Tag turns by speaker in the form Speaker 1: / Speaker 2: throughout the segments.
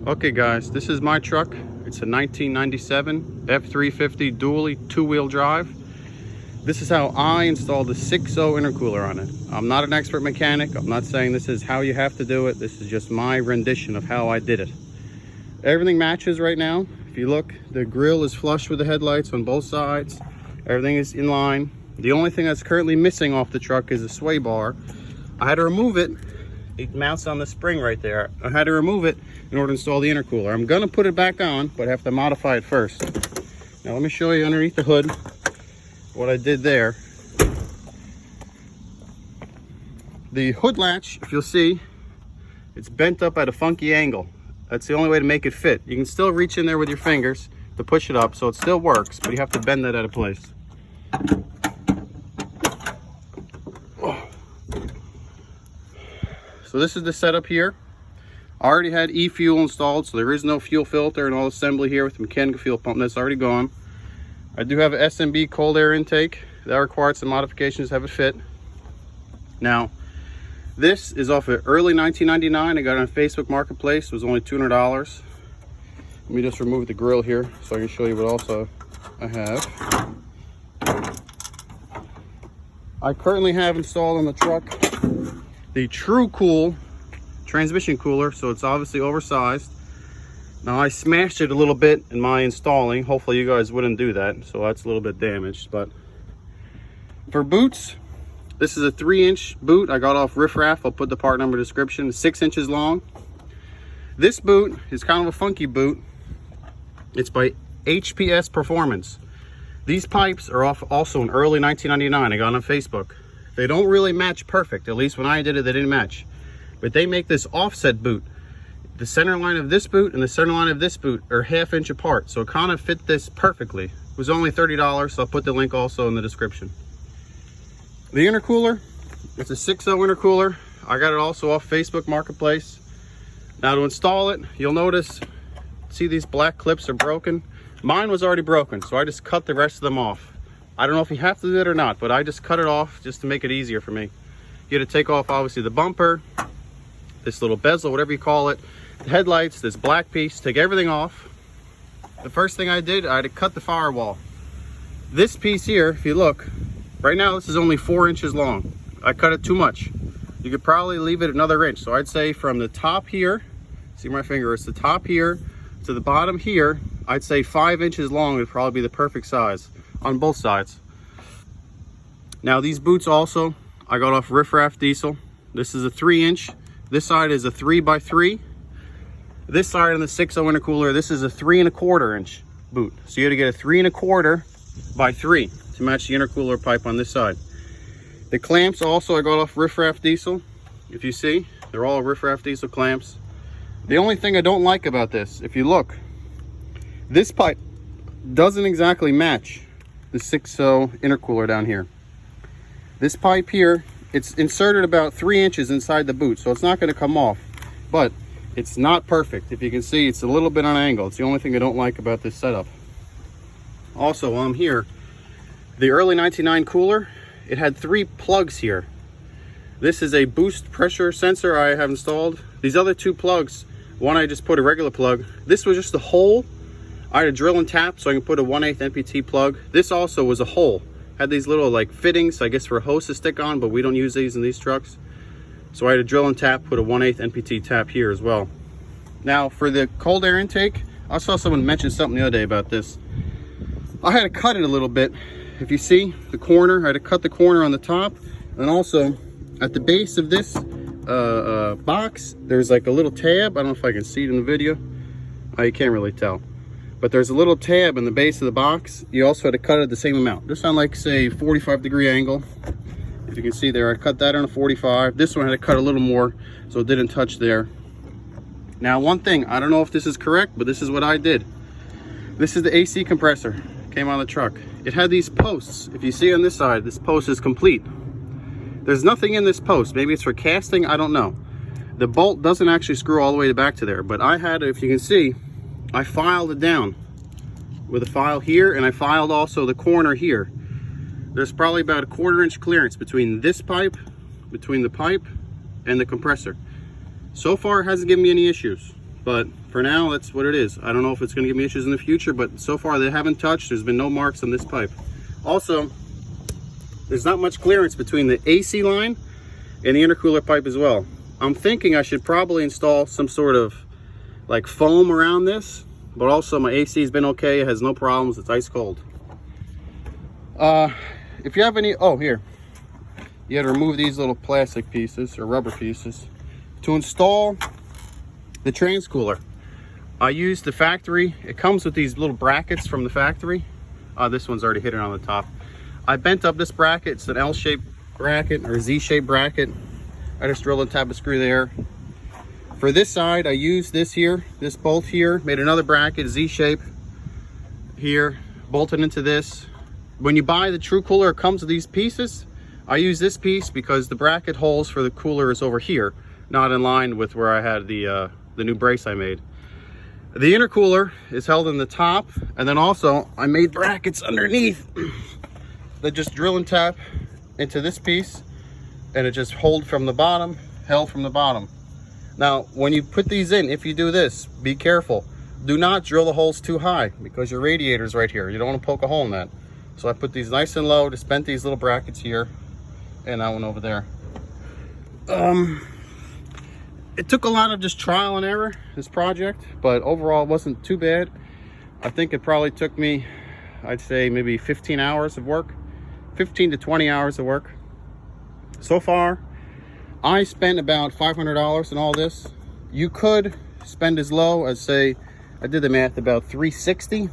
Speaker 1: Okay guys, this is my truck. It's a 1997 F350 dually two-wheel drive. This is how I installed the 6.0 intercooler on it. I'm not an expert mechanic. I'm not saying this is how you have to do it. This is just my rendition of how I did it. Everything matches right now. If you look, the grille is flush with the headlights on both sides. Everything is in line. The only thing that's currently missing off the truck is a sway bar. I had to remove it. It mounts on the spring right there. I had to remove it in order to install the intercooler. I'm gonna put it back on, but I have to modify it first. Now let me show you underneath the hood what I did there. The hood latch, if you'll see, it's bent up at a funky angle. That's the only way to make it fit. You can still reach in there with your fingers to push it up, so it still works, but you have to bend that out of place. So this is the setup here. I already had e-fuel installed, so there is no fuel filter and all assembly here with the mechanical fuel pump. That's already gone. I do have an SMB cold air intake. That required some modifications to have it fit. Now, this is off of early 1999. I got it on Facebook Marketplace. It was only $200. Let me just remove the grill here so I can show you what also I have. I currently have installed on the truck the True Cool transmission cooler, so it's obviously oversized. Now I smashed it a little bit in my installing. Hopefully you guys wouldn't do that, so that's a little bit damaged. But for boots, this is a 3-inch boot I got off Riff Raff. I'll put the part number description. 6 inches long. This boot is kind of a funky boot. It's by HPS Performance. These pipes are off also in early 1999. I got on Facebook. They don't really match perfect. At least when I did it, they didn't match. But they make this offset boot. The center line of this boot and the center line of this boot are 1/2 inch apart. So it kind of fit this perfectly. It was only $30, so I'll put the link also in the description. The intercooler, it's a 6.0 intercooler. I got it also off Facebook Marketplace. Now to install it, you'll notice, see these black clips are broken. Mine was already broken, so I just cut the rest of them off. I don't know if you have to do that or not, but I just cut it off just to make it easier for me. You got to take off obviously the bumper, this little bezel, whatever you call it, the headlights, this black piece, take everything off. The first thing I did, I had to cut the firewall. This piece here, if you look, right now this is only 4 inches long. I cut it too much. You could probably leave it another inch. So I'd say from the top here, see my finger, it's the top here to the bottom here, I'd say 5 inches long would probably be the perfect size on both sides. Now these boots also, I got off Riff Raff Diesel. This is a 3-inch. This side is a 3x3. This side on the 6.0 intercooler, this is a 3¼ inch boot. So you had to get a 3¼ by 3 to match the intercooler pipe on this side. The clamps also I got off Riff Raff Diesel. If you see, they're all Riff Raff Diesel clamps. The only thing I don't like about this, if you look, this pipe doesn't exactly match the 6.0 intercooler down here. This pipe here, it's inserted about 3 inches inside the boot, so it's not going to come off, but it's not perfect. If you can see, it's a little bit on an angle. It's the only thing I don't like about this setup. Also, while I'm here, the early 99 cooler, it had 3 plugs here. This is a boost pressure sensor I have installed. These other 2 plugs, one I just put a regular plug. This was just a hole. I had to drill and tap so I can put a 1/8 NPT plug. This also was a hole. Had these little like fittings, I guess, for a hose to stick on, but we don't use these in these trucks. So I had to drill and tap, put a 1/8 NPT tap here as well. Now for the cold air intake, I saw someone mention something the other day about this. I had to cut it a little bit. If you see the corner, I had to cut the corner on the top, and also at the base of this box, there's like a little tab. I don't know if I can see it in the video. Oh, you can't really tell. But there's a little tab in the base of the box. You also had to cut it the same amount. Just on like, say, 45-degree angle. If you can see there, I cut that on a 45. This one I had to cut a little more, so it didn't touch there. Now, one thing, I don't know if this is correct, but this is what I did. This is the AC compressor. Came on the truck. It had these posts. If you see on this side, this post is complete. There's nothing in this post. Maybe it's for casting, I don't know. The bolt doesn't actually screw all the way back to there, but I had, if you can see, I filed it down with a file here, and I filed also the corner here. There's probably about a 1/4 inch clearance between this pipe, between the pipe and the compressor. So far, it hasn't given me any issues. But for now, that's what it is. I don't know if it's going to give me issues in the future, but so far they haven't touched. There's been no marks on this pipe. Also, there's not much clearance between the AC line and the intercooler pipe as well. I'm thinking I should probably install some sort of like foam around this, but also my AC has been okay. It has no problems. It's ice cold. If you have any, oh, here, you had to remove these little plastic pieces or rubber pieces to install the transcooler. I used the factory. It comes with these little brackets from the factory. This one's already hidden on the top. I bent up this bracket. It's an L-shaped bracket or Z-shaped bracket. I just drilled and tapped a screw there. For this side, I used this here, this bolt here, made another bracket, Z-shape here, bolted into this. When you buy the true cooler, it comes with these pieces. I use this piece because the bracket holes for the cooler is over here, not in line with where I had the new brace I made. The intercooler is held in the top, and then also I made brackets underneath that just drill and tap into this piece, and it just hold from the bottom, held from the bottom. Now, when you put these in, if you do this, be careful. Do not drill the holes too high because your radiator's right here. You don't want to poke a hole in that. So I put these nice and low, just bent these little brackets here, and that one over there. It took a lot of just trial and error, this project, but overall it wasn't too bad. I think it probably took me, I'd say maybe 15 hours of work, 15 to 20 hours of work. So far, I spent about $500 in all this. You could spend as low as, say, I did the math, about $360,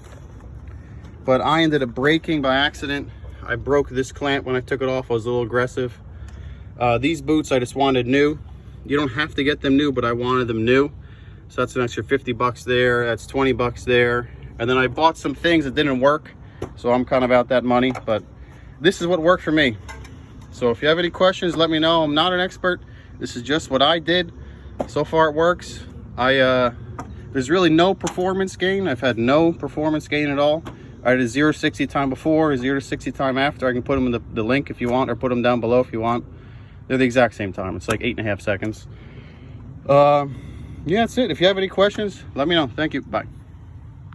Speaker 1: but I ended up breaking by accident. I broke this clamp when I took it off. I was a little aggressive. These boots I just wanted new. You don't have to get them new, but I wanted them new. So that's an extra 50 bucks there. That's 20 bucks there. And then I bought some things that didn't work. So I'm kind of out that money, but this is what worked for me. So if you have any questions, let me know. I'm not an expert. This is just what I did. So far it works. There's really no performance gain. I've had no performance gain at all. I had a 0 to 60 time before, a 0 to 60 time after. I can put them in the link if you want, or put them down below if you want. They're the exact same time. It's like 8.5 seconds. Yeah, that's it. If you have any questions, let me know. Thank you. Bye.